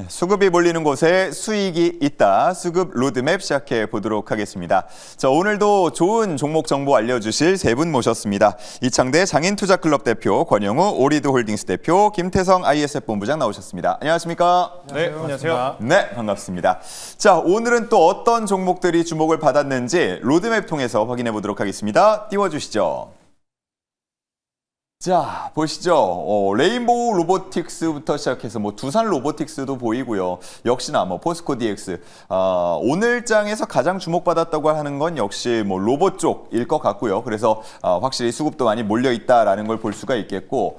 수급이 몰리는 곳에 수익이 있다. 수급 로드맵 시작해 보도록 하겠습니다. 자, 오늘도 좋은 종목 정보 알려주실 세 분 모셨습니다. 이창대 장인투자클럽 대표, 권영우 오리드홀딩스 대표, 김태성 ISF 본부장 나오셨습니다. 안녕하십니까? 네, 안녕하세요. 네, 반갑습니다. 자, 오늘은 또 어떤 종목들이 주목을 받았는지 로드맵 통해서 확인해 보도록 하겠습니다. 띄워주시죠. 자, 보시죠. 레인보우 로보틱스부터 시작해서 두산 로보틱스도 보이고요. 역시나 포스코 DX. 오늘 장에서 가장 주목받았다고 하는 건 역시 로봇 쪽일 것 같고요. 그래서 확실히 수급도 많이 몰려 있다라는 걸 볼 수가 있겠고,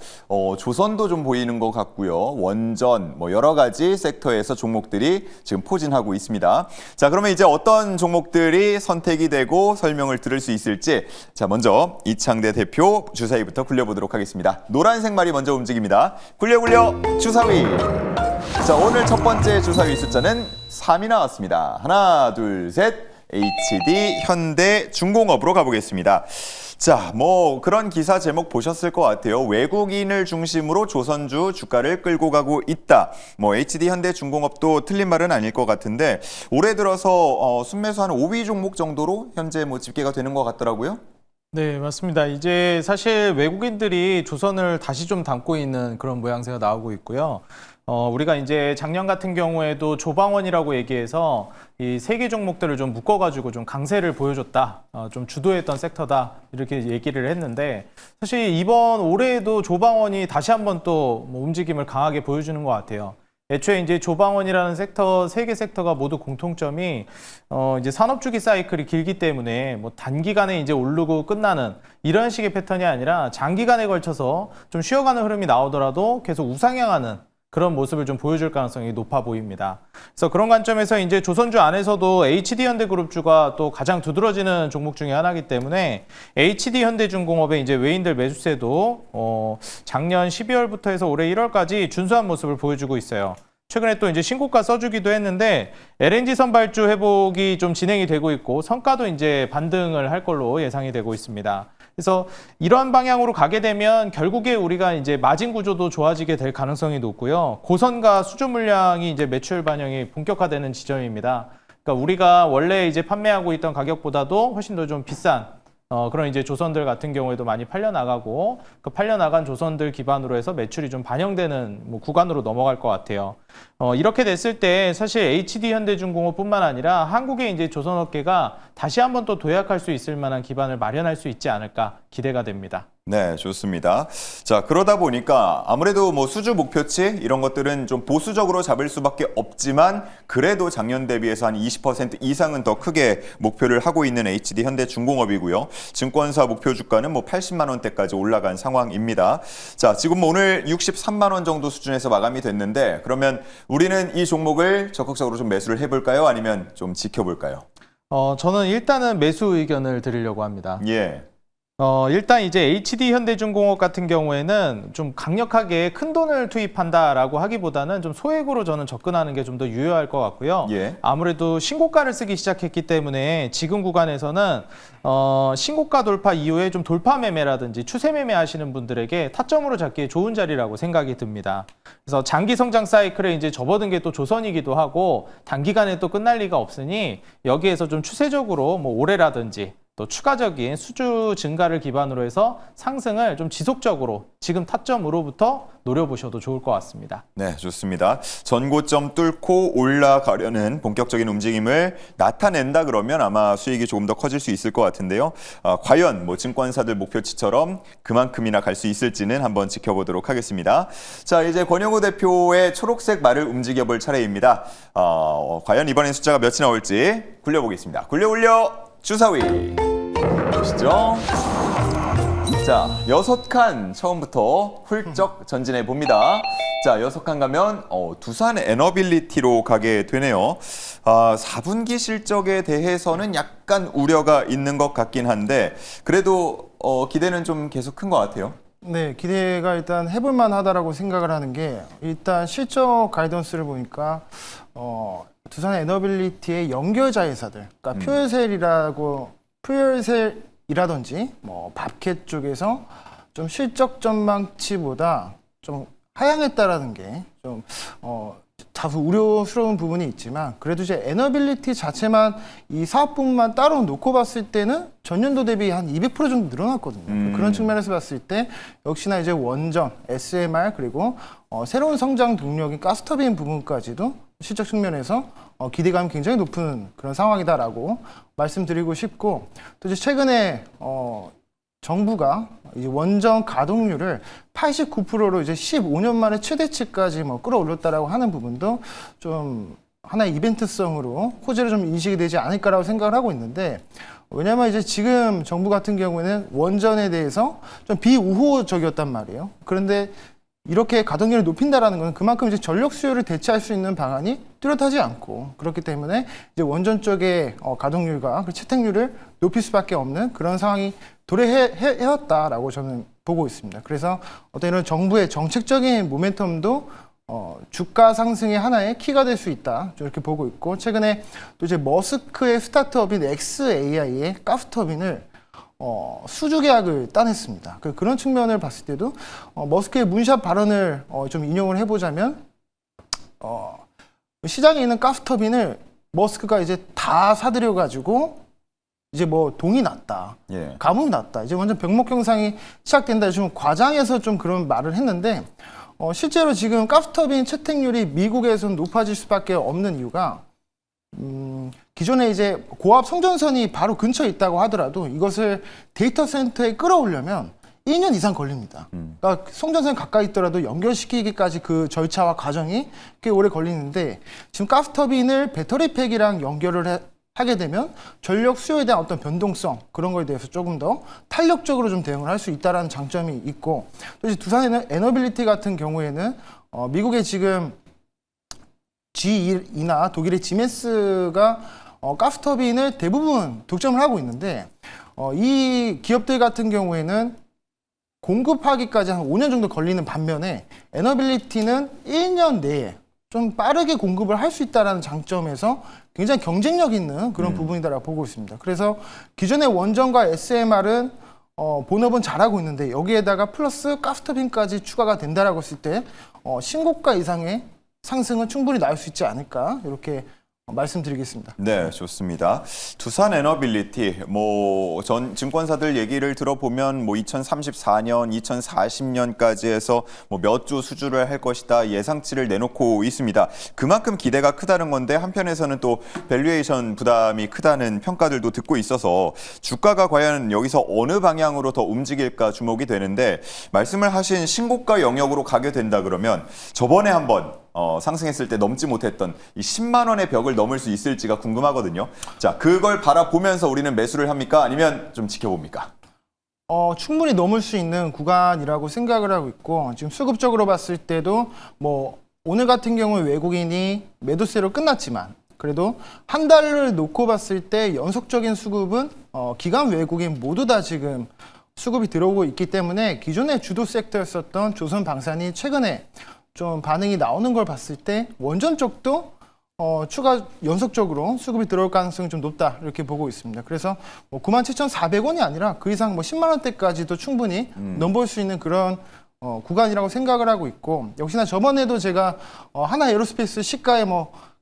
조선도 좀 보이는 것 같고요. 원전, 여러 가지 섹터에서 종목들이 지금 포진하고 있습니다. 자, 그러면 이제 어떤 종목들이 선택이 되고 설명을 들을 수 있을지, 자, 먼저 이창대 대표 주사위부터 굴려보도록 하겠습니다. 노란색 말이 먼저 움직입니다. 굴려 주사위. 자, 오늘 첫 번째 주사위 숫자는 3이 나왔습니다. 하나, 둘, 셋. HD 현대중공업으로 가보겠습니다. 자, 그런 기사 제목 보셨을 것 같아요. 외국인을 중심으로 조선주 주가를 끌고 가고 있다. HD 현대중공업도 틀린 말은 아닐 것 같은데, 올해 들어서 순매수 한 5위 종목 정도로 현재 집계가 되는 것 같더라고요. 네, 맞습니다. 이제 사실 외국인들이 조선을 다시 좀 담고 있는 그런 모양새가 나오고 있고요. 우리가 이제 작년 같은 경우에도 조방원이라고 얘기해서 이 세 개 종목들을 좀 묶어가지고 좀 강세를 보여줬다, 좀 주도했던 섹터다, 이렇게 얘기를 했는데, 사실 이번 올해에도 조방원이 다시 한번 또 움직임을 강하게 보여주는 것 같아요. 애초에 이제 조방원이라는 섹터, 세 개 섹터가 모두 공통점이 이제 산업주기 사이클이 길기 때문에 단기간에 이제 오르고 끝나는 이런 식의 패턴이 아니라 장기간에 걸쳐서 좀 쉬어가는 흐름이 나오더라도 계속 우상향하는 그런 모습을 좀 보여줄 가능성이 높아 보입니다. 그래서 그런 관점에서 이제 조선주 안에서도 HD현대그룹주가 또 가장 두드러지는 종목 중에 하나이기 때문에 HD현대중공업의 이제 외인들 매수세도 작년 12월부터 해서 올해 1월까지 준수한 모습을 보여주고 있어요. 최근에 또 이제 신고가 써주기도 했는데 LNG 선발주 회복이 좀 진행이 되고 있고 성과도 이제 반등을 할 걸로 예상이 되고 있습니다. 그래서 이런 방향으로 가게 되면 결국에 우리가 이제 마진 구조도 좋아지게 될 가능성이 높고요. 고선과 수주 물량이 이제 매출 반영이 본격화되는 지점입니다. 그러니까 우리가 원래 이제 판매하고 있던 가격보다도 훨씬 더 좀 비싼 그런 이제 조선들 같은 경우에도 많이 팔려나가고, 그 팔려나간 조선들 기반으로 해서 매출이 좀 반영되는 구간으로 넘어갈 것 같아요. 이렇게 됐을 때 사실 HD현대중공업뿐만 아니라 한국의 이제 조선업계가 다시 한번 또 도약할 수 있을 만한 기반을 마련할 수 있지 않을까 기대가 됩니다. 네, 좋습니다. 자, 그러다 보니까 아무래도 수주 목표치 이런 것들은 좀 보수적으로 잡을 수밖에 없지만, 그래도 작년 대비해서 한 20% 이상은 더 크게 목표를 하고 있는 HD현대중공업이고요. 증권사 목표 주가는 80만 원대까지 올라간 상황입니다. 자, 지금 오늘 63만 원 정도 수준에서 마감이 됐는데, 그러면 우리는 이 종목을 적극적으로 좀 매수를 해볼까요? 아니면 좀 지켜볼까요? 저는 일단은 매수 의견을 드리려고 합니다. 예. 일단 이제 HD현대중공업 같은 경우에는 좀 강력하게 큰 돈을 투입한다라고 하기보다는 좀 소액으로 저는 접근하는 게 좀 더 유효할 것 같고요. 예. 아무래도 신고가를 쓰기 시작했기 때문에 지금 구간에서는 신고가 돌파 이후에 좀 돌파 매매라든지 추세 매매 하시는 분들에게 타점으로 잡기에 좋은 자리라고 생각이 듭니다. 그래서 장기 성장 사이클에 이제 접어든 게 또 조선이기도 하고 단기간에 또 끝날 리가 없으니 여기에서 좀 추세적으로 올해라든지 또 추가적인 수주 증가를 기반으로 해서 상승을 좀 지속적으로 지금 타점으로부터 노려보셔도 좋을 것 같습니다. 네, 좋습니다. 전고점 뚫고 올라가려는 본격적인 움직임을 나타낸다 그러면 아마 수익이 조금 더 커질 수 있을 것 같은데요. 과연 증권사들 목표치처럼 그만큼이나 갈 수 있을지는 한번 지켜보도록 하겠습니다. 자, 이제 권영우 대표의 초록색 말을 움직여볼 차례입니다. 과연 이번엔 숫자가 몇이 나올지 굴려보겠습니다. 굴려 주사위 보시죠. 자, 6칸 처음부터 훌쩍 전진해 봅니다. 자, 6칸 가면 두산 에너빌리티로 가게 되네요. 4분기 실적에 대해서는 약간 우려가 있는 것 같긴 한데, 그래도 기대는 좀 계속 큰 것 같아요. 네, 기대가 일단 해볼만 하다라고 생각을 하는 게, 일단 실적 가이던스를 보니까 두산 에너빌리티의 연결자 회사들, 그러니까 퓨얼셀이라든지 밥캣 쪽에서 좀 실적 전망치보다 좀 하향했다라는 게 좀 다소 우려스러운 부분이 있지만 그래도 이제 에너빌리티 자체만 이 사업 부분만 따로 놓고 봤을 때는 전년도 대비 한 200% 정도 늘어났거든요. 그런 측면에서 봤을 때 역시나 이제 원전, SMR 그리고 새로운 성장 동력인 가스터빈 부분까지도 실적 측면에서 기대감이 굉장히 높은 그런 상황이다라고 말씀드리고 싶고 또 이제 최근에 정부가 이제 원전 가동률을 89%로 이제 15년 만에 최대치까지 끌어올렸다라고 하는 부분도 좀 하나의 이벤트성으로 호재로 좀 인식이 되지 않을까라고 생각을 하고 있는데 왜냐하면 이제 지금 정부 같은 경우에는 원전에 대해서 좀 비우호적이었단 말이에요. 그런데 이렇게 가동률을 높인다라는 것은 그만큼 이제 전력 수요를 대체할 수 있는 방안이 뚜렷하지 않고 그렇기 때문에 이제 원전 쪽의 가동률과 그 채택률을 높일 수밖에 없는 그런 상황이 도래해왔다라고 저는 보고 있습니다. 그래서 어떤 이런 정부의 정책적인 모멘텀도 주가 상승의 하나의 키가 될 수 있다. 이렇게 보고 있고 최근에 또 이제 머스크의 스타트업인 XAI의 가스터빈을 수주 계약을 따냈습니다. 그런 측면을 봤을 때도 머스크의 문샷 발언을 좀 인용을 해보자면 시장에 있는 가스터빈을 머스크가 이제 다 사들여가지고 이제 동이 났다, 예. 가뭄이 났다, 이제 완전 병목 경상이 시작된다. 좀 과장해서 좀 그런 말을 했는데 실제로 지금 가스터빈 채택률이 미국에서는 높아질 수밖에 없는 이유가 기존에 이제 고압 송전선이 바로 근처에 있다고 하더라도 이것을 데이터 센터에 끌어오려면 2년 이상 걸립니다. 그러니까 송전선 가까이 있더라도 연결시키기까지 그 절차와 과정이 꽤 오래 걸리는데 지금 가스터빈을 배터리팩이랑 연결을 하게 되면 전력 수요에 대한 어떤 변동성 그런 거에 대해서 조금 더 탄력적으로 좀 대응을 할 수 있다라는 장점이 있고 또 이제 두산 에너빌리티 같은 경우에는 미국의 지금 GE나 독일의 지멘스가 가스터빈을 대부분 독점을 하고 있는데 이 기업들 같은 경우에는 공급하기까지 한 5년 정도 걸리는 반면에 에너빌리티는 1년 내에 좀 빠르게 공급을 할 수 있다는 장점에서 굉장히 경쟁력 있는 그런 부분이다라고 보고 있습니다. 그래서 기존의 원전과 SMR은 본업은 잘하고 있는데 여기에다가 플러스 가스터빈까지 추가가 된다라고 했을 때 신고가 이상의 상승은 충분히 나올 수 있지 않을까 이렇게 말씀드리겠습니다. 네, 좋습니다. 두산 에너빌리티 전 증권사들 얘기를 들어보면 2034년, 2040년까지 해서 몇 주 수주를 할 것이다 예상치를 내놓고 있습니다. 그만큼 기대가 크다는 건데 한편에서는 또 밸류에이션 부담이 크다는 평가들도 듣고 있어서 주가가 과연 여기서 어느 방향으로 더 움직일까 주목이 되는데 말씀을 하신 신고가 영역으로 가게 된다 그러면 저번에 한번 상승했을 때 넘지 못했던 이 10만 원의 벽을 넘을 수 있을지가 궁금하거든요. 자, 그걸 바라보면서 우리는 매수를 합니까? 아니면 좀 지켜봅니까? 충분히 넘을 수 있는 구간이라고 생각을 하고 있고 지금 수급적으로 봤을 때도 오늘 같은 경우에 외국인이 매도세로 끝났지만 그래도 한 달을 놓고 봤을 때 연속적인 수급은 기관 외국인 모두 다 지금 수급이 들어오고 있기 때문에 기존의 주도 섹터였었던 조선방산이 최근에 좀 반응이 나오는 걸 봤을 때 원전 쪽도 추가 연속적으로 수급이 들어올 가능성이 좀 높다 이렇게 보고 있습니다. 그래서 97,400원이 아니라 그 이상 10만 원대까지도 충분히 넘볼 수 있는 그런 구간이라고 생각을 하고 있고 역시나 저번에도 제가 하나 에어로스페이스 시가에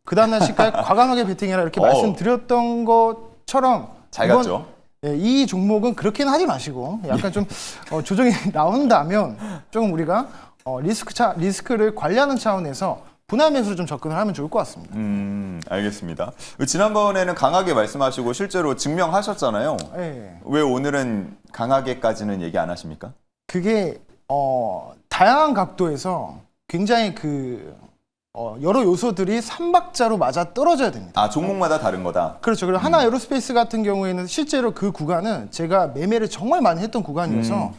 그 다음날 시가에 과감하게 베팅해라 이렇게 말씀드렸던 것처럼 잘 갔죠. 이 종목은 그렇게는 하지 마시고 약간 좀 조정이 나온다면 조금 우리가 리스크를 관리하는 차원에서 분할 매수로 좀 접근을 하면 좋을 것 같습니다. 알겠습니다. 지난번에는 강하게 말씀하시고 실제로 증명하셨잖아요. 네. 왜 오늘은 강하게까지는 얘기 안 하십니까? 그게 다양한 각도에서 굉장히 여러 요소들이 삼박자로 맞아 떨어져야 됩니다. 아, 종목마다 다른 거다. 그렇죠. 그리고 하나 에어로스페이스 같은 경우에는 실제로 그 구간은 제가 매매를 정말 많이 했던 구간이어서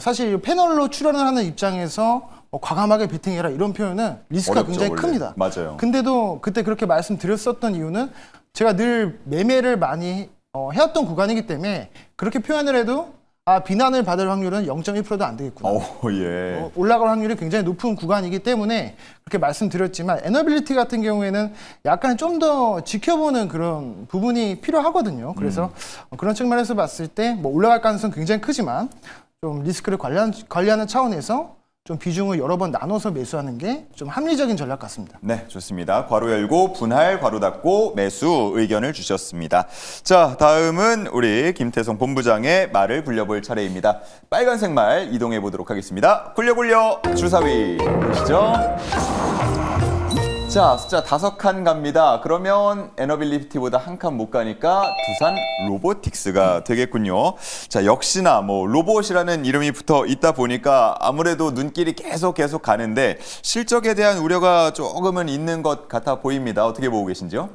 사실 패널로 출연을 하는 입장에서 과감하게 베팅해라 이런 표현은 리스크가 어렵죠, 굉장히 원래. 큽니다. 맞아요. 근데도 그때 그렇게 말씀드렸었던 이유는 제가 늘 매매를 많이 해왔던 구간이기 때문에 그렇게 표현을 해도 비난을 받을 확률은 0.1%도 안 되겠구나. 예. 올라갈 확률이 굉장히 높은 구간이기 때문에 그렇게 말씀드렸지만 에너빌리티 같은 경우에는 약간 좀 더 지켜보는 그런 부분이 필요하거든요. 그래서 그런 측면에서 봤을 때 올라갈 가능성은 굉장히 크지만 좀 리스크를 관리하는 차원에서 좀 비중을 여러 번 나눠서 매수하는 게 좀 합리적인 전략 같습니다. 네, 좋습니다. 괄호 열고 분할 괄호 닫고 매수 의견을 주셨습니다. 자, 다음은 우리 김태성 본부장의 말을 굴려볼 차례입니다. 빨간색 말 이동해 보도록 하겠습니다. 굴려 주사위 보시죠. 자, 숫자 5칸 갑니다. 그러면 에너빌리티보다 한 칸 못 가니까 두산 로보틱스가 되겠군요. 자, 역시나 뭐 로봇이라는 이름이 붙어 있다 보니까 아무래도 눈길이 계속 가는데 실적에 대한 우려가 조금은 있는 것 같아 보입니다. 어떻게 보고 계신지요?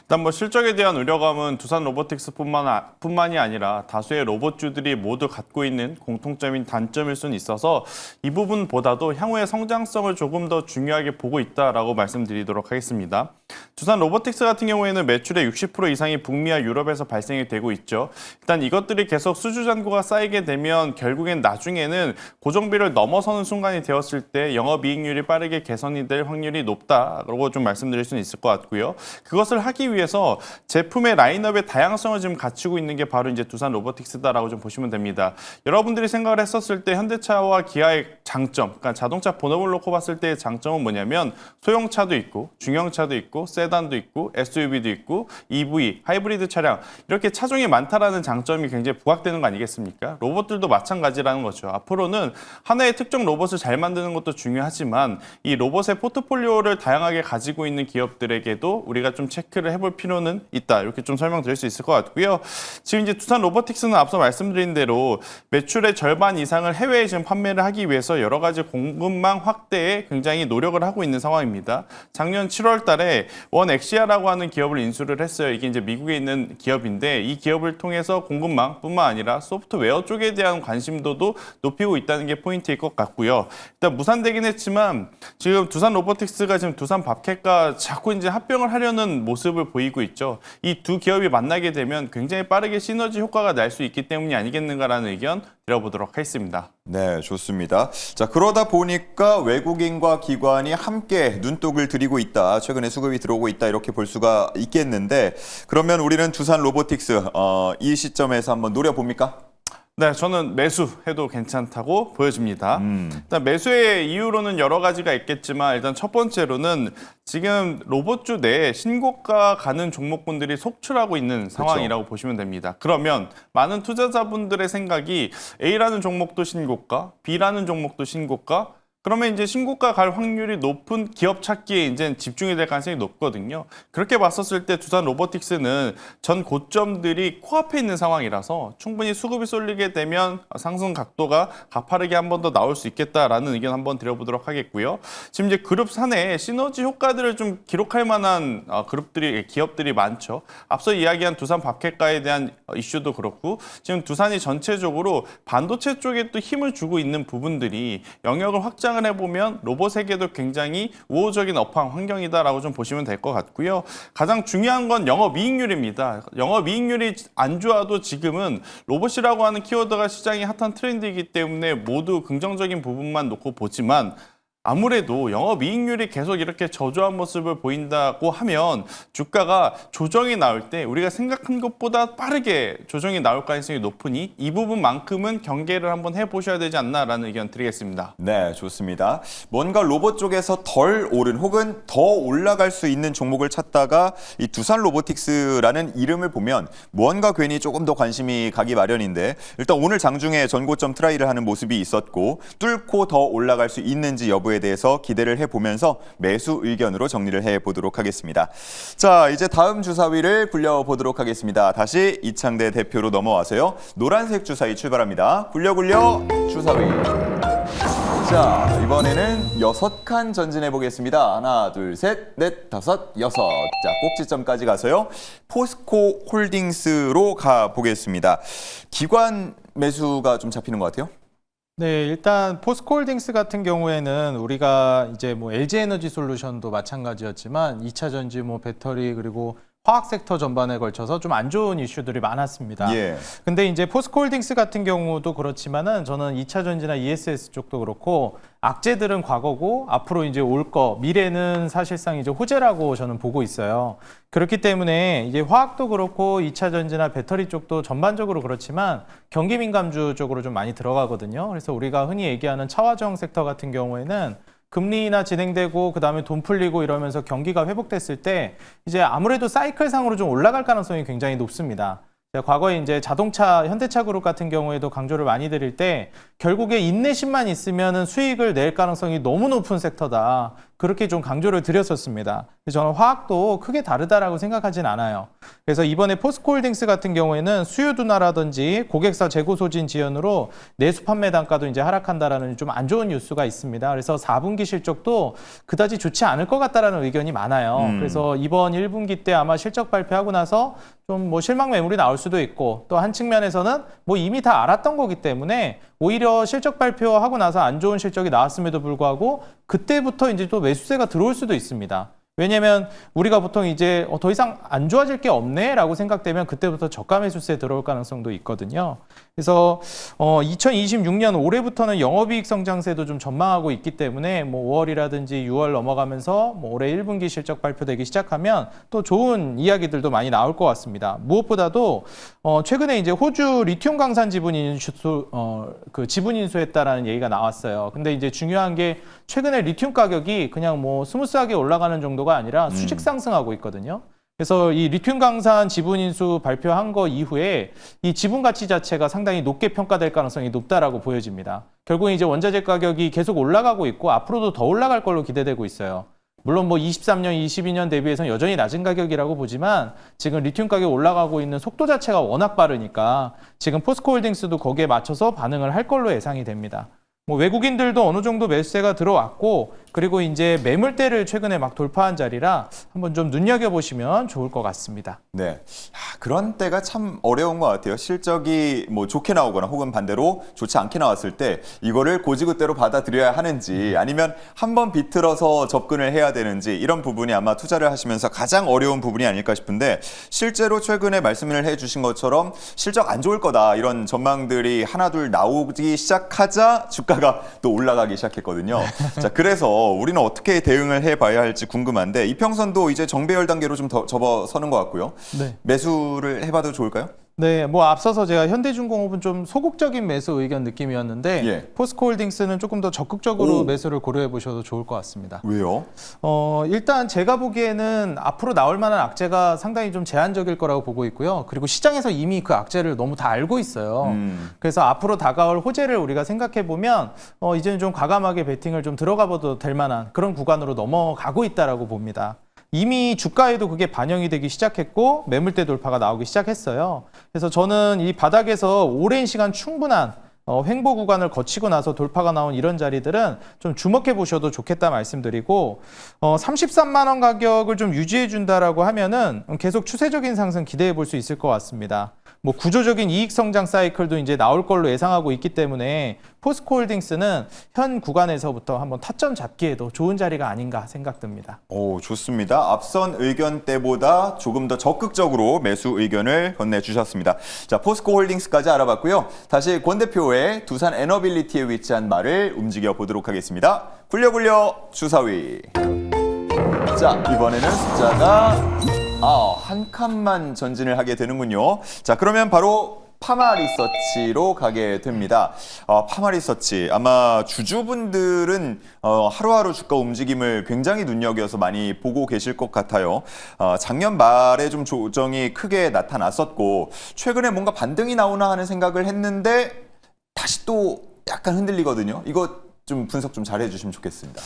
일단 뭐 실적에 대한 우려감은 두산 로보틱스뿐만이 아니라 다수의 로봇주들이 모두 갖고 있는 공통점인 단점일 수는 있어서 이 부분보다도 향후의 성장성을 조금 더 중요하게 보고 있다라고 말씀드리도록 하겠습니다. 두산 로보틱스 같은 경우에는 매출의 60% 이상이 북미와 유럽에서 발생이 되고 있죠. 일단 이것들이 계속 수주 잔고가 쌓이게 되면 결국엔 나중에는 고정비를 넘어서는 순간이 되었을 때 영업이익률이 빠르게 개선이 될 확률이 높다라고 좀 말씀드릴 수는 있을 것 같고요. 그것을 하기 위해서 제품의 라인업의 다양성을 지금 갖추고 있는 게 바로 이제 두산 로보틱스다라고 좀 보시면 됩니다. 여러분들이 생각을 했었을 때 현대차와 기아의 장점, 그러니까 자동차 본업을 놓고 봤을 때의 장점은 뭐냐면 소형차도 있고 중형차도 있고 세단도 있고 SUV도 있고 EV, 하이브리드 차량 이렇게 차종이 많다라는 장점이 굉장히 부각되는 거 아니겠습니까? 로봇들도 마찬가지라는 거죠. 앞으로는 하나의 특정 로봇을 잘 만드는 것도 중요하지만 이 로봇의 포트폴리오를 다양하게 가지고 있는 기업들에게도 우리가 좀 체크를 해볼 필요는 있다. 이렇게 좀 설명드릴 수 있을 것 같고요. 지금 이제 두산 로보틱스는 앞서 말씀드린 대로 매출의 절반 이상을 해외에 지금 판매를 하기 위해서 여러 가지 공급망 확대에 굉장히 노력을 하고 있는 상황입니다. 작년 7월 달에 원엑시아라고 하는 기업을 인수를 했어요. 이게 이제 미국에 있는 기업인데 이 기업을 통해서 공급망뿐만 아니라 소프트웨어 쪽에 대한 관심도도 높이고 있다는 게 포인트일 것 같고요. 일단 무산되긴 했지만 지금 두산 로보틱스가 지금 두산 밥캣과 자꾸 이제 합병을 하려는 모습을 보이고 있죠. 이 두 기업이 만나게 되면 굉장히 빠르게 시너지 효과가 날 수 있기 때문이 아니겠는가라는 의견 드려보도록 하겠습니다. 네, 좋습니다. 자, 그러다 보니까 외국인과 기관이 함께 눈독을 들이고 있다. 최근에 수급이 들어오고 있다. 이렇게 볼 수가 있겠는데 그러면 우리는 두산 로보틱스 이 시점에서 한번 노려봅니까? 네, 저는 매수해도 괜찮다고 보여집니다. 일단 매수의 이유로는 여러 가지가 있겠지만 일단 첫 번째로는 지금 로봇주 내에 신고가 가는 종목군들이 속출하고 있는 상황이라고 보시면 됩니다. 그러면 많은 투자자분들의 생각이 A라는 종목도 신고가, B라는 종목도 신고가, 그러면 이제 신고가 갈 확률이 높은 기업 찾기에 이제 집중이 될 가능성이 높거든요. 그렇게 봤었을 때 두산 로보틱스는 전 고점들이 코앞에 있는 상황이라서 충분히 수급이 쏠리게 되면 상승 각도가 가파르게 한 번 더 나올 수 있겠다라는 의견 한번 드려보도록 하겠고요. 지금 이제 그룹 사내에 시너지 효과들을 좀 기록할 만한 기업들이 많죠. 앞서 이야기한 두산 밥캣과에 대한 이슈도 그렇고 지금 두산이 전체적으로 반도체 쪽에 또 힘을 주고 있는 부분들이 영역을 확장 해보면 로봇에게도 굉장히 우호적인 업황 환경이다라고 좀 보시면 될 것 같고요. 가장 중요한 건 영업이익률입니다. 영업이익률이 안 좋아도 지금은 로봇이라고 하는 키워드가 시장의 핫한 트렌드이기 때문에 모두 긍정적인 부분만 놓고 보지만 아무래도 영업이익률이 계속 이렇게 저조한 모습을 보인다고 하면 주가가 조정이 나올 때 우리가 생각한 것보다 빠르게 조정이 나올 가능성이 높으니 이 부분만큼은 경계를 한번 해보셔야 되지 않나라는 의견 드리겠습니다. 네, 좋습니다. 뭔가 로봇 쪽에서 덜 오른 혹은 더 올라갈 수 있는 종목을 찾다가 이 두산 로보틱스라는 이름을 보면 뭔가 괜히 조금 더 관심이 가기 마련인데 일단 오늘 장중에 전고점 트라이를 하는 모습이 있었고 뚫고 더 올라갈 수 있는지 여부에 대해서 기대를 해보면서 매수 의견으로 정리를 해보도록 하겠습니다. 자, 이제 다음 주사위를 굴려보도록 하겠습니다. 다시 이창대 대표로 넘어와서요. 노란색 주사위 출발합니다. 굴려 주사위. 자, 이번에는 6칸 전진해 보겠습니다. 하나, 둘, 셋, 넷, 다섯, 여섯. 자, 꼭지점까지 가서요. 포스코 홀딩스로 가보겠습니다. 기관 매수가 좀 잡히는 것 같아요. 네, 일단 포스코홀딩스 같은 경우에는 우리가 이제 뭐 LG에너지 솔루션도 마찬가지였지만 2차 전지, 뭐 배터리 그리고 화학 섹터 전반에 걸쳐서 좀 안 좋은 이슈들이 많았습니다. 예. 근데 이제 포스코홀딩스 같은 경우도 그렇지만은 저는 2차 전지나 ESS 쪽도 그렇고 악재들은 과거고 앞으로 이제 올 거 미래는 사실상 이제 호재라고 저는 보고 있어요. 그렇기 때문에 이제 화학도 그렇고 2차 전지나 배터리 쪽도 전반적으로 그렇지만 경기 민감주 쪽으로 좀 많이 들어가거든요. 그래서 우리가 흔히 얘기하는 차화정 섹터 같은 경우에는 금리 인하 진행되고 그다음에 돈 풀리고 이러면서 경기가 회복됐을 때 이제 아무래도 사이클상으로 좀 올라갈 가능성이 굉장히 높습니다. 제가 과거에 이제 자동차 현대차 그룹 같은 경우에도 강조를 많이 드릴 때 결국에 인내심만 있으면은 수익을 낼 가능성이 너무 높은 섹터다. 그렇게 좀 강조를 드렸었습니다. 저는 화학도 크게 다르다라고 생각하진 않아요. 그래서 이번에 포스코홀딩스 같은 경우에는 수요 둔화라든지 고객사 재고 소진 지연으로 내수 판매 단가도 이제 하락한다라는 좀 안 좋은 뉴스가 있습니다. 그래서 4분기 실적도 그다지 좋지 않을 것 같다라는 의견이 많아요. 그래서 이번 1분기 때 아마 실적 발표하고 나서 좀 뭐 실망 매물이 나올 수도 있고 또 한 측면에서는 뭐 이미 다 알았던 거기 때문에 오히려 실적 발표하고 나서 안 좋은 실적이 나왔음에도 불구하고 그때부터 이제 또 매수세가 들어올 수도 있습니다. 왜냐면 우리가 보통 이제 더 이상 안 좋아질 게 없네라고 생각되면 그때부터 저가 매수세 들어올 가능성도 있거든요. 그래서 2026년 올해부터는 영업이익 성장세도 좀 전망하고 있기 때문에 뭐 5월이라든지 6월 넘어가면서 뭐 올해 1분기 실적 발표되기 시작하면 또 좋은 이야기들도 많이 나올 것 같습니다. 무엇보다도 최근에 이제 호주 리튬 강산 지분 인수 그 지분 인수했다라는 얘기가 나왔어요. 근데 이제 중요한 게 최근에 리튬 가격이 그냥 뭐 스무스하게 올라가는 정도가 아니라 수직 상승하고 있거든요. 그래서 이 리튬 강산 지분 인수 발표한 거 이후에 이 지분 가치 자체가 상당히 높게 평가될 가능성이 높다라고 보여집니다. 결국 이제 원자재 가격이 계속 올라가고 있고 앞으로도 더 올라갈 걸로 기대되고 있어요. 물론 뭐 23년, 22년 대비해서는 여전히 낮은 가격이라고 보지만 지금 리튬 가격 올라가고 있는 속도 자체가 워낙 빠르니까 지금 포스코홀딩스도 거기에 맞춰서 반응을 할 걸로 예상이 됩니다. 뭐 외국인들도 어느 정도 매수세가 들어왔고 그리고 이제 매물대를 최근에 막 돌파한 자리라 한번 좀 눈여겨보시면 좋을 것 같습니다. 네. 그런 때가 참 어려운 것 같아요. 실적이 뭐 좋게 나오거나 혹은 반대로 좋지 않게 나왔을 때 이거를 고지그대로 받아들여야 하는지 아니면 한번 비틀어서 접근을 해야 되는지 이런 부분이 아마 투자를 하시면서 가장 어려운 부분이 아닐까 싶은데 실제로 최근에 말씀을 해주신 것처럼 실적 안 좋을 거다 이런 전망들이 하나둘 나오기 시작하자 주가가 또 올라가기 시작했거든요. 자, 그래서 우리는 어떻게 대응을 해봐야 할지 궁금한데 이평선도 이제 정배열 단계로 좀 더 접어서는 것 같고요. 네. 매수를 해봐도 좋을까요? 네, 뭐 앞서서 제가 현대중공업은 좀 소극적인 매수 의견 느낌이었는데 예. 포스코홀딩스는 조금 더 적극적으로 오. 매수를 고려해 보셔도 좋을 것 같습니다. 왜요? 일단 제가 보기에는 앞으로 나올 만한 악재가 상당히 좀 제한적일 거라고 보고 있고요. 그리고 시장에서 이미 그 악재를 너무 다 알고 있어요. 그래서 앞으로 다가올 호재를 우리가 생각해 보면 이제는 좀 과감하게 베팅을 좀 들어가 봐도 될 만한 그런 구간으로 넘어가고 있다라고 봅니다. 이미 주가에도 그게 반영이 되기 시작했고 매물대 돌파가 나오기 시작했어요. 그래서 저는 이 바닥에서 오랜 시간 충분한 횡보 구간을 거치고 나서 돌파가 나온 이런 자리들은 좀 주목해 보셔도 좋겠다 말씀드리고 33만 원 가격을 좀 유지해 준다라고 하면은 계속 추세적인 상승 기대해 볼 수 있을 것 같습니다. 뭐 구조적인 이익 성장 사이클도 이제 나올 걸로 예상하고 있기 때문에 포스코홀딩스는 현 구간에서부터 한번 타점 잡기에도 좋은 자리가 아닌가 생각됩니다. 오, 좋습니다. 앞선 의견 때보다 조금 더 적극적으로 매수 의견을 건네주셨습니다. 자, 포스코홀딩스까지 알아봤고요. 다시 권 대표의 두산 에너빌리티에 위치한 말을 움직여 보도록 하겠습니다. 굴려 주사위. 자, 이번에는 숫자가 한 칸만 전진을 하게 되는군요. 자, 그러면 바로 파마 리서치로 가게 됩니다. 파마 리서치 아마 주주분들은 하루하루 주가 움직임을 굉장히 눈여겨서 많이 보고 계실 것 같아요. 작년 말에 좀 조정이 크게 나타났었고 최근에 뭔가 반등이 나오나 하는 생각을 했는데 다시 또 약간 흔들리거든요. 이거 좀 분석 좀 잘해 주시면 좋겠습니다.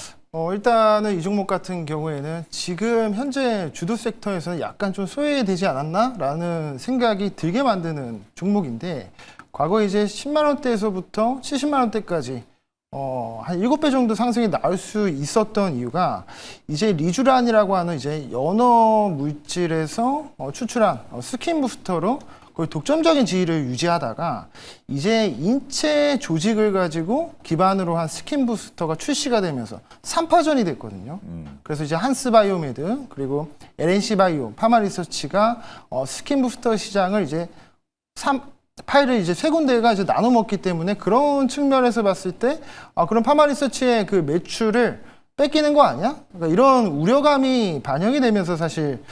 일단은 이 종목 같은 경우에는 지금 현재 주도 섹터에서는 약간 좀 소외되지 않았나라는 생각이 들게 만드는 종목인데 과거 이제 10만 원대에서부터 70만 원대까지 한 7배 정도 상승이 나올 수 있었던 이유가 이제 리쥬란이라고 하는 이제 연어 물질에서 추출한 스킨 부스터로 거의 독점적인 지위를 유지하다가 이제 인체 조직을 가지고 기반으로 한 스킨 부스터가 출시가 되면서 3파전이 됐거든요. 그래서 이제 한스바이오메드 그리고 LNC 바이오, 파마 리서치가 스킨 부스터 시장을 이제 파일을 이제 세 군데가 이제 나눠 먹기 때문에 그런 측면에서 봤을 때 그런 파마 리서치의 그 매출을 뺏기는 거 아니야? 그러니까 이런 우려감이 반영이 되면서 사실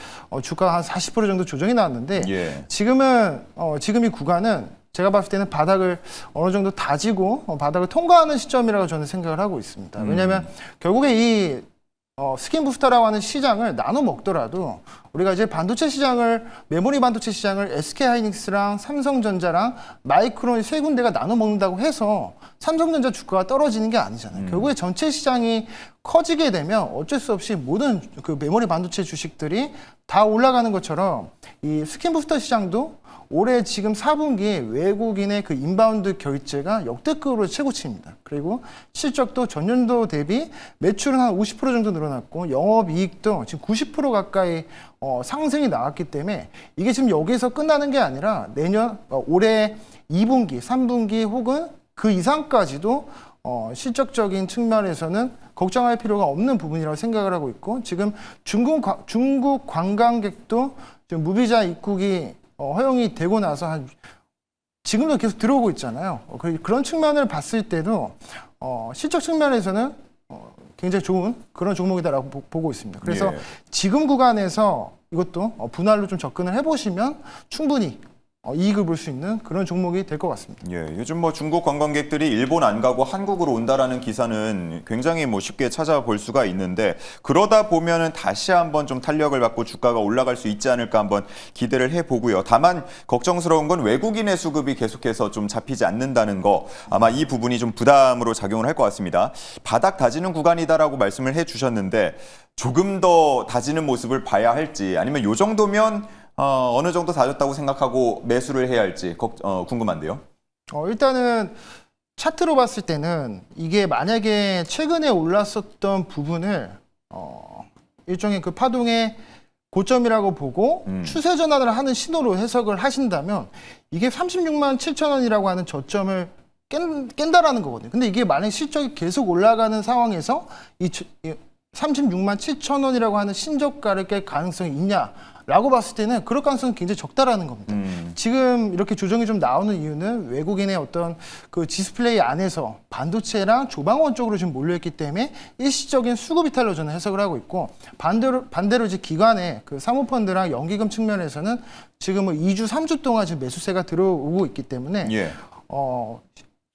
주가가 한 40% 정도 조정이 나왔는데 예. 지금 이 구간은 제가 봤을 때는 바닥을 어느 정도 다지고 바닥을 통과하는 시점이라고 저는 생각을 하고 있습니다. 왜냐하면 결국에 이 스킨 부스터라고 하는 시장을 나눠 먹더라도 우리가 이제 반도체 시장을 메모리 반도체 시장을 SK 하이닉스랑 삼성전자랑 마이크론 세 군데가 나눠 먹는다고 해서 삼성전자 주가가 떨어지는 게 아니잖아요. 결국에 전체 시장이 커지게 되면 어쩔 수 없이 모든 그 메모리 반도체 주식들이 다 올라가는 것처럼 이 스킨 부스터 시장도 올해 지금 4분기에 외국인의 그 인바운드 결제가 역대급으로 최고치입니다. 그리고 실적도 전년도 대비 매출은 한 50% 정도 늘어났고 영업이익도 지금 90% 가까이 상승이 나왔기 때문에 이게 지금 여기서 끝나는 게 아니라 내년 올해 2분기, 3분기 혹은 그 이상까지도 실적적인 측면에서는 걱정할 필요가 없는 부분이라고 생각을 하고 있고 지금 중국 관광객도 지금 무비자 입국이 허용이 되고 나서 지금도 계속 들어오고 있잖아요. 그런 측면을 봤을 때도 실적 측면에서는 굉장히 좋은 그런 종목이다라고 보고 있습니다. 그래서 예. 지금 구간에서 이것도 분할로 좀 접근을 해보시면 충분히 이익을 볼 수 있는 그런 종목이 될 것 같습니다. 예, 요즘 뭐 중국 관광객들이 일본 안 가고 한국으로 온다라는 기사는 굉장히 뭐 쉽게 찾아볼 수가 있는데 그러다 보면은 다시 한번 좀 탄력을 받고 주가가 올라갈 수 있지 않을까 한번 기대를 해보고요. 다만 걱정스러운 건 외국인의 수급이 계속해서 좀 잡히지 않는다는 거 아마 이 부분이 좀 부담으로 작용을 할 것 같습니다. 바닥 다지는 구간이다라고 말씀을 해주셨는데 조금 더 다지는 모습을 봐야 할지 아니면 요 정도면 어느 정도 다졌다고 생각하고 매수를 해야 할지 궁금한데요. 일단은 차트로 봤을 때는 이게 만약에 최근에 올랐었던 부분을 일종의 그 파동의 고점이라고 보고 추세 전환을 하는 신호로 해석을 하신다면 이게 36만 7천 원이라고 하는 저점을 깬다라는 거거든요. 근데 이게 만약 실적이 계속 올라가는 상황에서 이 36만 7천 원이라고 하는 신저가를 깰 가능성이 있냐라고 봤을 때는 그럴 가능성은 굉장히 적다라는 겁니다. 지금 이렇게 조정이 좀 나오는 이유는 외국인의 어떤 그 디스플레이 안에서 반도체랑 조방원 쪽으로 지금 몰려있기 때문에 일시적인 수급 이탈로 저는 해석을 하고 있고 반대로 이제 기관의 그 사모펀드랑 연기금 측면에서는 지금 뭐 2주, 3주 동안 지금 매수세가 들어오고 있기 때문에 예.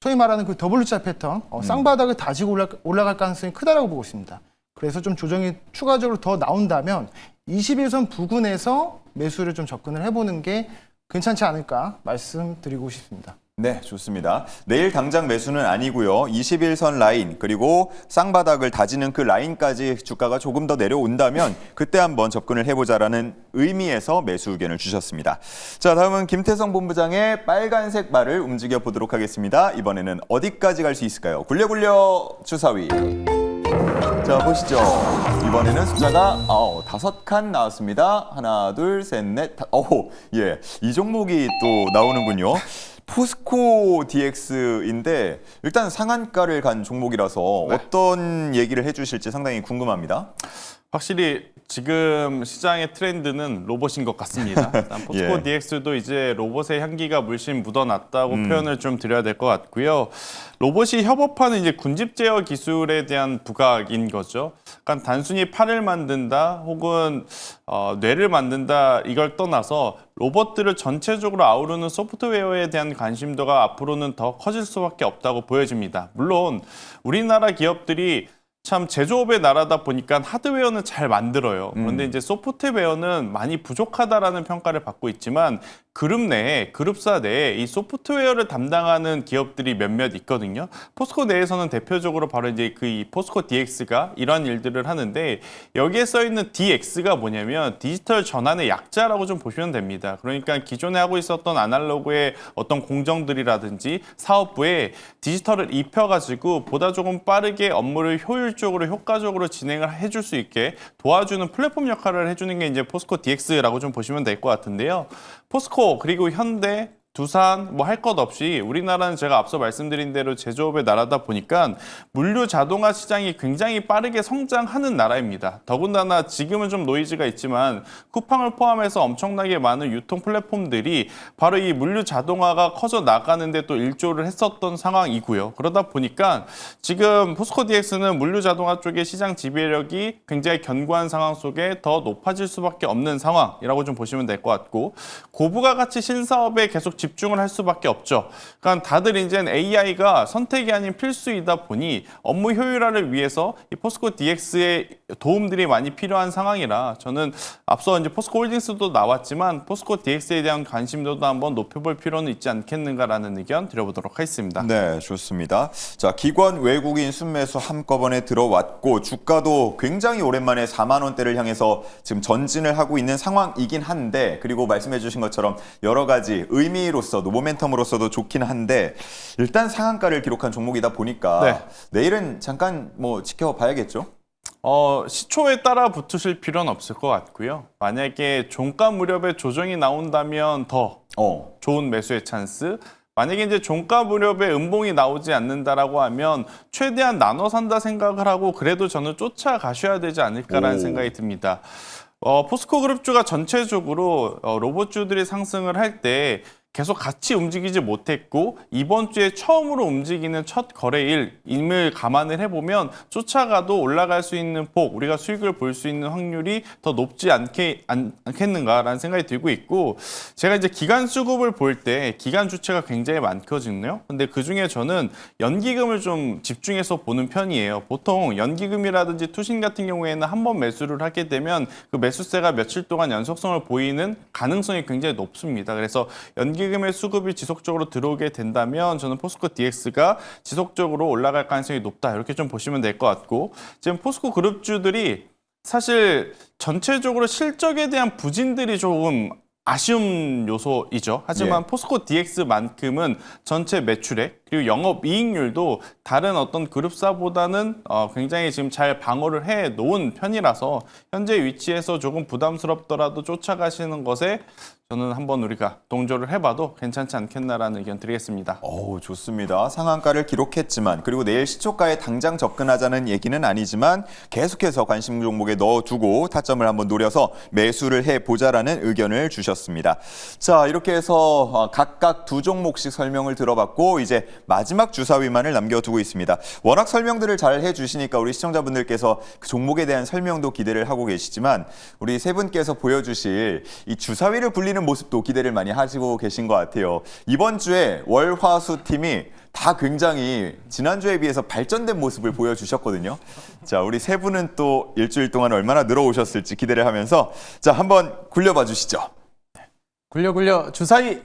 소위 말하는 그 W자 패턴, 쌍바닥을 다지고 올라갈 가능성이 크다라고 보고 있습니다. 그래서 좀 조정이 추가적으로 더 나온다면 21선 부근에서 매수를 좀 접근을 해보는 게 괜찮지 않을까 말씀드리고 싶습니다. 네, 좋습니다. 내일 당장 매수는 아니고요. 21선 라인 그리고 쌍바닥을 다지는 그 라인까지 주가가 조금 더 내려온다면 그때 한번 접근을 해보자라는 의미에서 매수 의견을 주셨습니다. 자, 다음은 김태성 본부장의 빨간색 말을 움직여 보도록 하겠습니다. 이번에는 어디까지 갈 수 있을까요? 굴려굴려 주사위. 자, 보시죠. 이번에는 숫자가 5칸 나왔습니다. 하나, 둘, 셋, 넷, 예, 이 종목이 또 나오는군요. 포스코 DX인데 일단 상한가를 간 종목이라서 어떤 얘기를 해주실지 상당히 궁금합니다. 확실히 지금 시장의 트렌드는 로봇인 것 같습니다. 포스코 예. DX도 이제 로봇의 향기가 물씬 묻어났다고 표현을 좀 드려야 될 것 같고요. 로봇이 협업하는 이제 군집 제어 기술에 대한 부각인 거죠. 그러니까 단순히 팔을 만든다 혹은 뇌를 만든다 이걸 떠나서 로봇들을 전체적으로 아우르는 소프트웨어에 대한 관심도가 앞으로는 더 커질 수밖에 없다고 보여집니다. 물론 우리나라 기업들이 참 제조업의 나라다 보니까 하드웨어는 잘 만들어요. 그런데 이제 소프트웨어는 많이 부족하다라는 평가를 받고 있지만 그룹사 내에 이 소프트웨어를 담당하는 기업들이 몇몇 있거든요. 포스코 내에서는 대표적으로 바로 이제 이 포스코 DX가 이러한 일들을 하는데 여기에 써 있는 DX가 뭐냐면 디지털 전환의 약자라고 좀 보시면 됩니다. 그러니까 기존에 하고 있었던 아날로그의 어떤 공정들이라든지 사업부에 디지털을 입혀가지고 보다 조금 빠르게 업무를 효율적으로 효과적으로 진행을 해줄 수 있게 도와주는 플랫폼 역할을 해주는 게 이제 포스코 DX라고 좀 보시면 될 것 같은데요. 포스코 그리고 현대 두산 뭐 할 것 없이 우리나라는 제가 앞서 말씀드린 대로 제조업의 나라다 보니까 물류 자동화 시장이 굉장히 빠르게 성장하는 나라입니다. 더군다나 지금은 좀 노이즈가 있지만 쿠팡을 포함해서 엄청나게 많은 유통 플랫폼들이 바로 이 물류 자동화가 커져 나가는데 또 일조를 했었던 상황이고요. 그러다 보니까 지금 포스코 DX는 물류 자동화 쪽의 시장 지배력이 굉장히 견고한 상황 속에 더 높아질 수밖에 없는 상황이라고 좀 보시면 될 것 같고, 고부가 가치 신사업에 계속 집중을 할 수밖에 없죠. 그러니까 다들 이제 AI가 선택이 아닌 필수이다 보니 업무 효율화를 위해서 이 포스코 DX의 도움들이 많이 필요한 상황이라, 저는 앞서 이제 포스코 홀딩스도 나왔지만 포스코 DX에 대한 관심도도 한번 높여볼 필요는 있지 않겠는가라는 의견 드려보도록 하겠습니다. 네, 좋습니다. 자, 기관 외국인 순매수 한꺼번에 들어왔고 주가도 굉장히 오랜만에 4만 원대를 향해서 지금 전진을 하고 있는 상황이긴 한데, 그리고 말씀해 주신 것처럼 여러 가지 의미로서도 모멘텀으로서도 좋긴 한데 일단 상한가를 기록한 종목이다 보니까 네. 내일은 잠깐 뭐 지켜봐야겠죠? 시초에 따라 붙으실 필요는 없을 것 같고요. 만약에 종가 무렵에 조정이 나온다면 더 좋은 매수의 찬스. 만약에 이제 종가 무렵에 음봉이 나오지 않는다라고 하면 최대한 나눠 산다 생각을 하고 그래도 저는 쫓아가셔야 되지 않을까라는 생각이 듭니다. 포스코 그룹주가 전체적으로 로봇주들이 상승을 할 때 계속 같이 움직이지 못했고 이번 주에 처음으로 움직이는 첫 거래일임을 감안을 해보면 쫓아가도 올라갈 수 있는 폭, 우리가 수익을 볼 수 있는 확률이 더 높지 않겠는가라는 생각이 들고 있고, 제가 이제 기간 수급을 볼 때 기간 주체가 굉장히 많거든요. 근데 그중에 저는 연기금을 좀 집중해서 보는 편이에요. 보통 연기금이라든지 투신 같은 경우에는 한 번 매수를 하게 되면 그 매수세가 며칠 동안 연속성을 보이는 가능성이 굉장히 높습니다. 그래서 연기금의 수급이 지속적으로 들어오게 된다면 저는 포스코 DX가 지속적으로 올라갈 가능성이 높다, 이렇게 좀 보시면 될 것 같고, 지금 포스코 그룹주들이 사실 전체적으로 실적에 대한 부진들이 조금 아쉬운 요소이죠. 하지만 포스코 DX만큼은 전체 매출액 그리고 영업이익률도 다른 어떤 그룹사보다는 굉장히 지금 잘 방어를 해 놓은 편이라서 현재 위치에서 조금 부담스럽더라도 쫓아가시는 것에 저는 한번 우리가 동조를 해봐도 괜찮지 않겠나라는 의견 드리겠습니다. 좋습니다. 상한가를 기록했지만, 그리고 내일 시초가에 당장 접근하자는 얘기는 아니지만 계속해서 관심 종목에 넣어두고 타점을 한번 노려서 매수를 해보자라는 의견을 주셨습니다. 자, 이렇게 해서 각각 두 종목씩 설명을 들어봤고 이제 마지막 주사위만을 남겨두고 있습니다. 워낙 설명들을 잘 해주시니까 우리 시청자분들께서 그 종목에 대한 설명도 기대를 하고 계시지만 우리 세 분께서 보여주실 이 주사위를 굴리는 모습도 기대를 많이 하시고 계신 것 같아요. 이번 주에 월화수 팀이 다 굉장히 지난주에 비해서 발전된 모습을 보여주셨거든요. 자, 우리 세 분은 또 일주일 동안 얼마나 늘어오셨을지 기대를 하면서 자, 한번 굴려봐 주시죠. 굴려 주사위.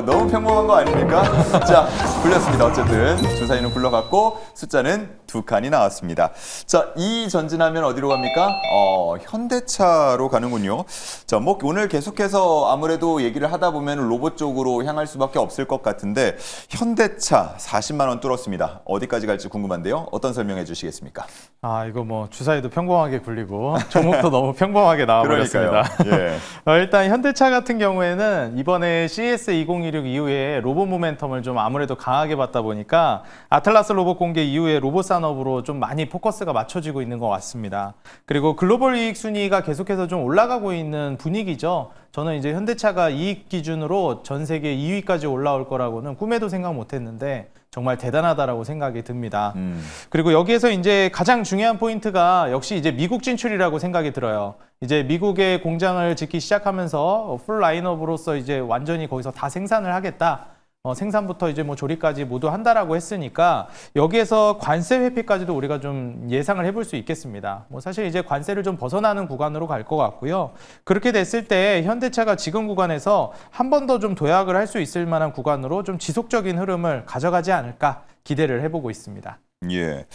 너무 평범한 거 아닙니까? 자, 굴렸습니다. 어쨌든 주사위는 굴러갔고 숫자는 2칸이 나왔습니다. 자, 이 전진하면 어디로 갑니까? 현대차로 가는군요. 자, 뭐 오늘 계속해서 아무래도 얘기를 하다 보면 로봇 쪽으로 향할 수밖에 없을 것 같은데 현대차 40만 원 뚫었습니다. 어디까지 갈지 궁금한데요. 어떤 설명해 주시겠습니까? 이거 뭐 주사위도 평범하게 굴리고 종목도 너무 평범하게 나와버렸습니다. 예. 일단 현대차 같은 경우에는 이번에 CES 2016 이후에 로봇 모멘텀을 좀 아무래도 강하게 받다 보니까 아틀라스 로봇 공개 이후에 로봇 산업으로 좀 많이 포커스가 맞춰지고 있는 것 같습니다. 그리고 글로벌 이익 순위가 계속해서 좀 올라가고 있는 분위기죠. 저는 이제 현대차가 이익 기준으로 전 세계 2위까지 올라올 거라고는 꿈에도 생각 못 했는데 정말 대단하다라고 생각이 듭니다. 그리고 여기에서 이제 가장 중요한 포인트가 역시 이제 미국 진출이라고 생각이 들어요. 이제 미국에 공장을 짓기 시작하면서 풀 라인업으로서 이제 완전히 거기서 다 생산을 하겠다. 생산부터 이제 뭐 조리까지 모두 한다라고 했으니까 여기에서 관세 회피까지도 우리가 좀 예상을 해볼 수 있겠습니다. 뭐 사실 이제 관세를 좀 벗어나는 구간으로 갈 것 같고요. 그렇게 됐을 때 현대차가 지금 구간에서 한 번 더 좀 도약을 할 수 있을 만한 구간으로 좀 지속적인 흐름을 가져가지 않을까 기대를 해보고 있습니다. 예.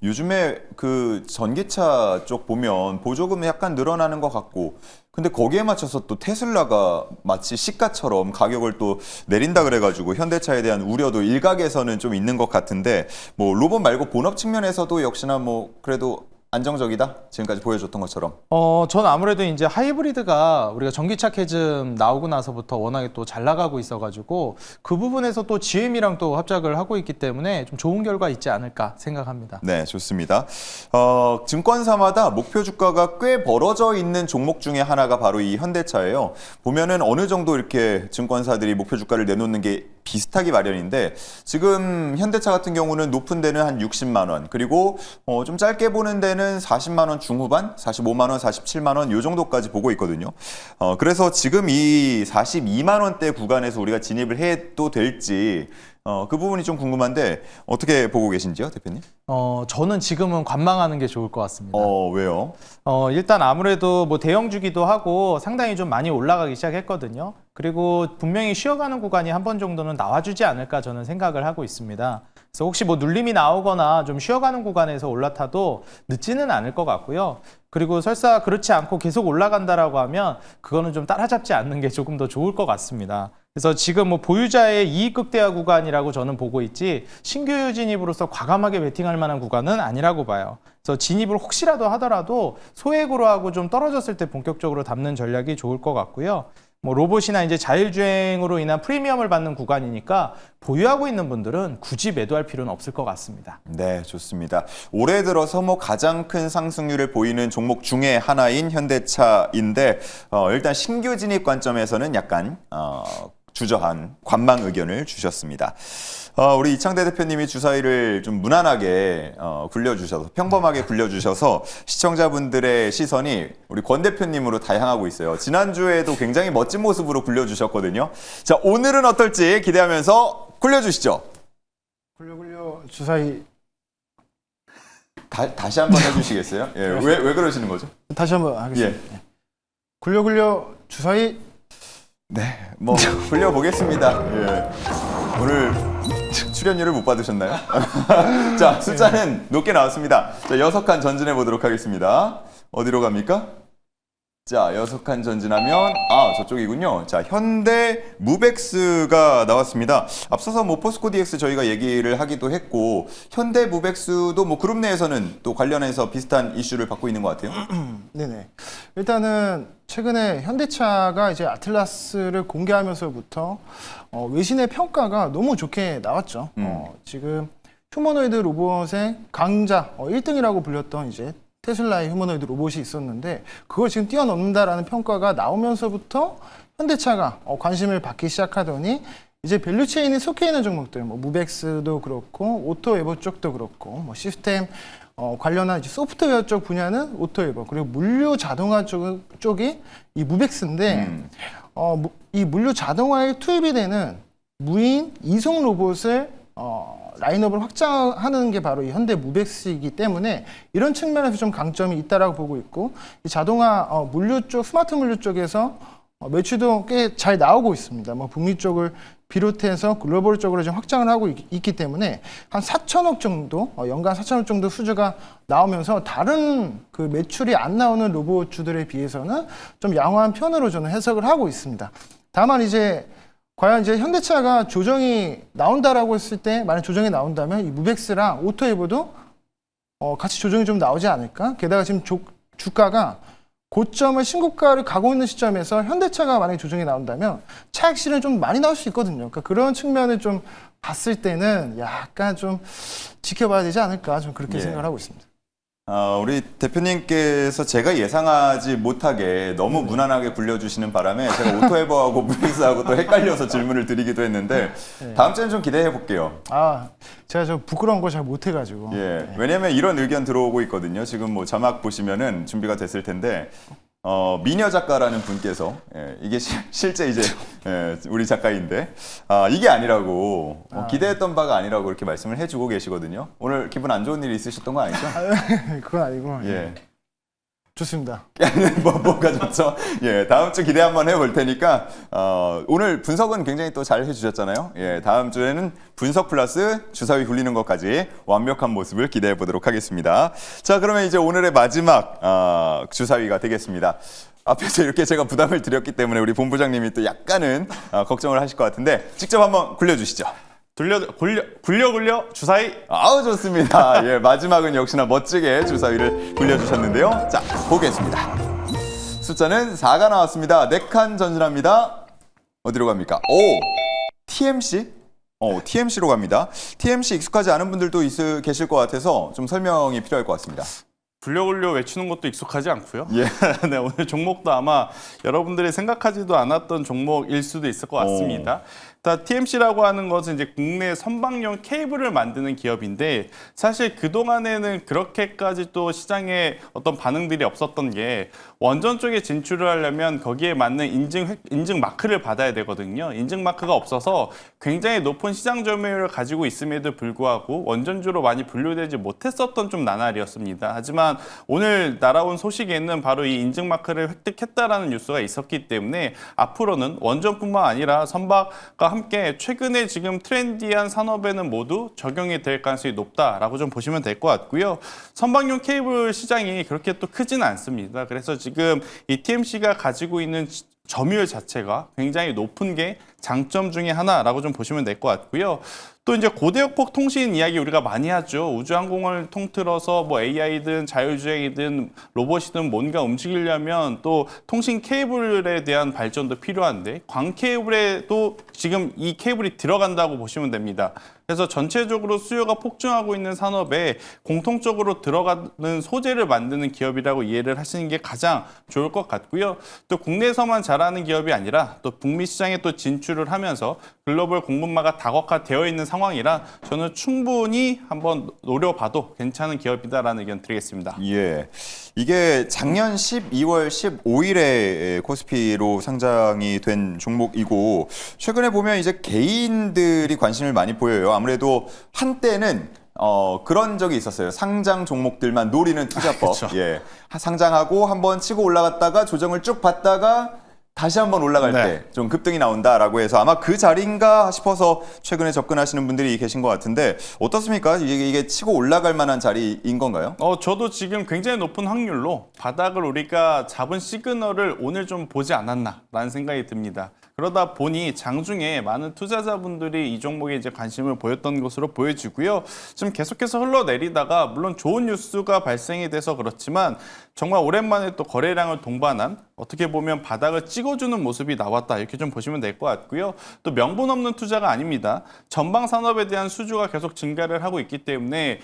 요즘에 그 전기차 쪽 보면 보조금이 약간 늘어나는 것 같고, 근데 거기에 맞춰서 또 테슬라가 마치 시가처럼 가격을 또 내린다 그래가지고 현대차에 대한 우려도 일각에서는 좀 있는 것 같은데, 뭐 로봇 말고 본업 측면에서도 역시나 뭐 그래도 안정적이다? 지금까지 보여줬던 것처럼. 전 아무래도 이제 하이브리드가 우리가 전기차 캐즘 나오고 나서부터 워낙에 또 잘 나가고 있어가지고 그 부분에서 또 GM이랑 또 합작을 하고 있기 때문에 좀 좋은 결과 있지 않을까 생각합니다. 네, 좋습니다. 증권사마다 목표 주가가 꽤 벌어져 있는 종목 중에 하나가 바로 이 현대차예요. 보면은 어느 정도 이렇게 증권사들이 목표 주가를 내놓는 게 비슷하기 마련인데 지금 현대차 같은 경우는 높은 데는 한 60만 원, 그리고 좀 짧게 보는 데는 40만 원 중후반, 45만 원, 47만 원 요 정도까지 보고 있거든요. 그래서 지금 이 42만 원대 구간에서 우리가 진입을 해도 될지 그 부분이 좀 궁금한데 어떻게 보고 계신지요, 대표님? 저는 지금은 관망하는 게 좋을 것 같습니다. 왜요? 일단 아무래도 뭐 대형주기도 하고 상당히 좀 많이 올라가기 시작했거든요. 그리고 분명히 쉬어가는 구간이 한 번 정도는 나와주지 않을까 저는 생각을 하고 있습니다. 그래서 혹시 뭐 눌림이 나오거나 좀 쉬어가는 구간에서 올라타도 늦지는 않을 것 같고요. 그리고 설사 그렇지 않고 계속 올라간다라고 하면 그거는 좀 따라잡지 않는 게 조금 더 좋을 것 같습니다. 그래서 지금 뭐 보유자의 이익 극대화 구간이라고 저는 보고 있지 신규 진입으로서 과감하게 베팅할 만한 구간은 아니라고 봐요. 그래서 진입을 혹시라도 하더라도 소액으로 하고 좀 떨어졌을 때 본격적으로 담는 전략이 좋을 것 같고요. 뭐 로봇이나 이제 자율주행으로 인한 프리미엄을 받는 구간이니까 보유하고 있는 분들은 굳이 매도할 필요는 없을 것 같습니다. 네, 좋습니다. 올해 들어서 뭐 가장 큰 상승률을 보이는 종목 중에 하나인 현대차인데 일단 신규 진입 관점에서는 약간 주저한 관망 의견을 주셨습니다. 우리 이창대 대표님이 주사위를 좀 무난하게 굴려주셔서 평범하게 굴려주셔서 시청자분들의 시선이 우리 권 대표님으로 다 향하고 있어요. 지난주에도 굉장히 멋진 모습으로 굴려주셨거든요. 자, 오늘은 어떨지 기대하면서 굴려주시죠. 굴려 주사위 다시 한번 해주시겠어요? 예, 왜 그러시는 거죠? 다시 한번 하겠습니다. 예. 굴려 주사위 네, 뭐 굴려보겠습니다. 예. 오늘 출연료를 못 받으셨나요? 자, 숫자는 높게 나왔습니다. 자, 6칸 전진해 보도록 하겠습니다. 어디로 갑니까? 자, 6칸 전진하면 저쪽이군요. 자, 현대 무벡스가 나왔습니다. 앞서서 뭐 포스코 DX 저희가 얘기를 하기도 했고 현대 무벡스도 뭐 그룹 내에서는 또 관련해서 비슷한 이슈를 받고 있는 것 같아요. 네네. 일단은 최근에 현대차가 이제 아틀라스를 공개하면서부터 외신의 평가가 너무 좋게 나왔죠. 지금 휴머노이드 로봇의 강자 1등이라고 불렸던 이제 테슬라의 휴머노이드 로봇이 있었는데 그걸 지금 뛰어넘는다라는 평가가 나오면서부터 현대차가 관심을 받기 시작하더니 이제 밸류체인에 속해 있는 종목들, 뭐 무벡스도 그렇고 오토에버 쪽도 그렇고 뭐 시스템 관련한 이제 소프트웨어 쪽 분야는 오토에버, 그리고 물류 자동화 쪽이 이 무벡스인데 이 물류 자동화에 투입이 되는 무인 이송 로봇을 라인업을 확장하는 게 바로 이 현대 무벡스이기 때문에 이런 측면에서 좀 강점이 있다라고 보고 있고, 이 자동화 물류 쪽, 스마트 물류 쪽에서 매출도 꽤 잘 나오고 있습니다. 뭐 북미 쪽을 비롯해서 글로벌 쪽으로 좀 확장을 하고 있기 때문에 한 4천억 정도, 연간 4천억 정도 수주가 나오면서 다른 그 매출이 안 나오는 로봇주들에 비해서는 좀 양호한 편으로 저는 해석을 하고 있습니다. 다만 이제 과연 이제 현대차가 조정이 나온다라고 했을 때, 만약 조정이 나온다면 이 무벡스랑 오토에버도 같이 조정이 좀 나오지 않을까? 게다가 지금 주가가 고점을 신고가를 가고 있는 시점에서 현대차가 만약에 조정이 나온다면 차익 실현이 좀 많이 나올 수 있거든요. 그러니까 그런 측면을 좀 봤을 때는 약간 좀 지켜봐야 되지 않을까, 좀 그렇게 생각을 하고 있습니다. 우리 대표님께서 제가 예상하지 못하게 너무 무난하게 굴려주시는 바람에 제가 오토에버하고 무벡스하고 또 헷갈려서 질문을 드리기도 했는데 다음 주에는 좀 기대해 볼게요. 제가 좀 부끄러운 걸 잘 못해가지고. 예, 왜냐면 이런 의견 들어오고 있거든요. 지금 뭐 자막 보시면은 준비가 됐을 텐데 미녀 작가라는 분께서 이게 실제 이제 우리 작가인데 이게 아니라고 기대했던 바가 아니라고 이렇게 말씀을 해주고 계시거든요. 오늘 기분 안 좋은 일이 있으셨던 거 아니죠? 그건 아니고. 예. 좋습니다. 뭐가 좋죠? 예, 다음 주 기대 한번 해볼 테니까 오늘 분석은 굉장히 또 잘 해주셨잖아요. 예, 다음 주에는 분석 플러스 주사위 굴리는 것까지 완벽한 모습을 기대해 보도록 하겠습니다. 자, 그러면 이제 오늘의 마지막 주사위가 되겠습니다. 앞에서 이렇게 제가 부담을 드렸기 때문에 우리 본부장님이 또 약간은 걱정을 하실 것 같은데 직접 한번 굴려주시죠. 굴려 주사위. 아우 좋습니다. 예, 마지막은 역시나 멋지게 주사위를 굴려주셨는데요. 자, 보겠습니다. 숫자는 4가 나왔습니다. 4칸 전진합니다. 어디로 갑니까? 오, TMC? TMC로 갑니다. TMC 익숙하지 않은 분들도 계실 것 같아서 좀 설명이 필요할 것 같습니다. 굴려 외치는 것도 익숙하지 않고요. 예. 네, 오늘 종목도 아마 여러분들이 생각하지도 않았던 종목일 수도 있을 것 같습니다. 일단 TMC라고 하는 것은 이제 국내 선박용 케이블을 만드는 기업인데 사실 그동안에는 그렇게까지 또 시장에 어떤 반응들이 없었던 게 원전 쪽에 진출을 하려면 거기에 맞는 인증 마크를 받아야 되거든요. 인증 마크가 없어서 굉장히 높은 시장 점유율을 가지고 있음에도 불구하고 원전주로 많이 분류되지 못했었던 좀 나날이었습니다. 하지만 오늘 날아온 소식에는 바로 이 인증 마크를 획득했다라는 뉴스가 있었기 때문에 앞으로는 원전뿐만 아니라 선박과 함께 최근에 지금 트렌디한 산업에는 모두 적용이 될 가능성이 높다라고 좀 보시면 될 것 같고요. 선박용 케이블 시장이 그렇게 또 크지는 않습니다. 그래서 지금 이 TMC가 가지고 있는 점유율 자체가 굉장히 높은 게 장점 중에 하나라고 좀 보시면 될 것 같고요. 또 이제 고대역폭 통신 이야기 우리가 많이 하죠. 우주항공을 통틀어서 뭐 AI든 자율주행이든 로봇이든 뭔가 움직이려면 또 통신 케이블에 대한 발전도 필요한데 광 케이블에도 지금 이 케이블이 들어간다고 보시면 됩니다. 그래서 전체적으로 수요가 폭증하고 있는 산업에 공통적으로 들어가는 소재를 만드는 기업이라고 이해를 하시는 게 가장 좋을 것 같고요. 또 국내에서만 잘하는 기업이 아니라 또 북미 시장에 또 진출을 하면서 글로벌 공급망가 다각화되어 있는 상황이라 저는 충분히 한번 노려봐도 괜찮은 기업이다라는 의견 드리겠습니다. 예. 이게 작년 12월 15일에 코스피로 상장이 된 종목이고 최근에 보면 이제 개인들이 관심을 많이 보여요. 아무래도 한때는 그런 적이 있었어요. 상장 종목들만 노리는 투자법. 예. 상장하고 한번 치고 올라갔다가 조정을 쭉 받다가 다시 한번 올라갈 때 좀 급등이 나온다라고 해서 아마 그 자리인가 싶어서 최근에 접근하시는 분들이 계신 것 같은데 어떻습니까? 이게 치고 올라갈 만한 자리인 건가요? 저도 지금 굉장히 높은 확률로 바닥을 우리가 잡은 시그널을 오늘 좀 보지 않았나라는 생각이 듭니다. 그러다 보니 장중에 많은 투자자분들이 이 종목에 이제 관심을 보였던 것으로 보여지고요. 지금 계속해서 흘러내리다가 물론 좋은 뉴스가 발생이 돼서 그렇지만 정말 오랜만에 또 거래량을 동반한 어떻게 보면 바닥을 찍어주는 모습이 나왔다 이렇게 좀 보시면 될 것 같고요. 또 명분 없는 투자가 아닙니다. 전방 산업에 대한 수주가 계속 증가를 하고 있기 때문에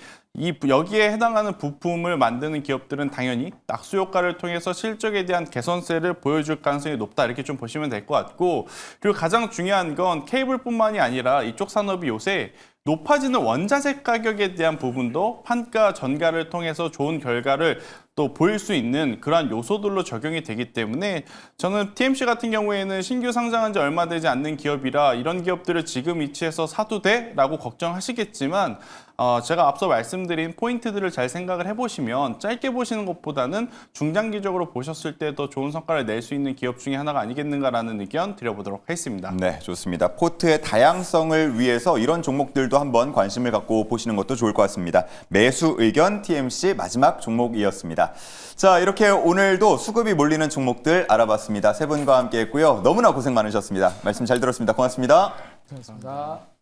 여기에 해당하는 부품을 만드는 기업들은 당연히 낙수 효과를 통해서 실적에 대한 개선세를 보여줄 가능성이 높다 이렇게 좀 보시면 될 것 같고 그리고 가장 중요한 건 케이블뿐만이 아니라 이쪽 산업이 요새 높아지는 원자재 가격에 대한 부분도 판가 전가를 통해서 좋은 결과를 또 보일 수 있는 그러한 요소들로 적용이 되기 때문에 저는 TMC 같은 경우에는 신규 상장한 지 얼마 되지 않는 기업이라 이런 기업들을 지금 위치에서 사도 돼? 라고 걱정하시겠지만 제가 앞서 말씀드린 포인트들을 잘 생각을 해보시면 짧게 보시는 것보다는 중장기적으로 보셨을 때 더 좋은 성과를 낼 수 있는 기업 중에 하나가 아니겠는가라는 의견 드려보도록 하겠습니다. 네, 좋습니다. 포트의 다양성을 위해서 이런 종목들도 한번 관심을 갖고 보시는 것도 좋을 것 같습니다. 매수 의견 TMC 마지막 종목이었습니다. 자, 이렇게 오늘도 수급이 몰리는 종목들 알아봤습니다. 세 분과 함께 했고요. 너무나 고생 많으셨습니다. 말씀 잘 들었습니다. 고맙습니다. 고맙습니다.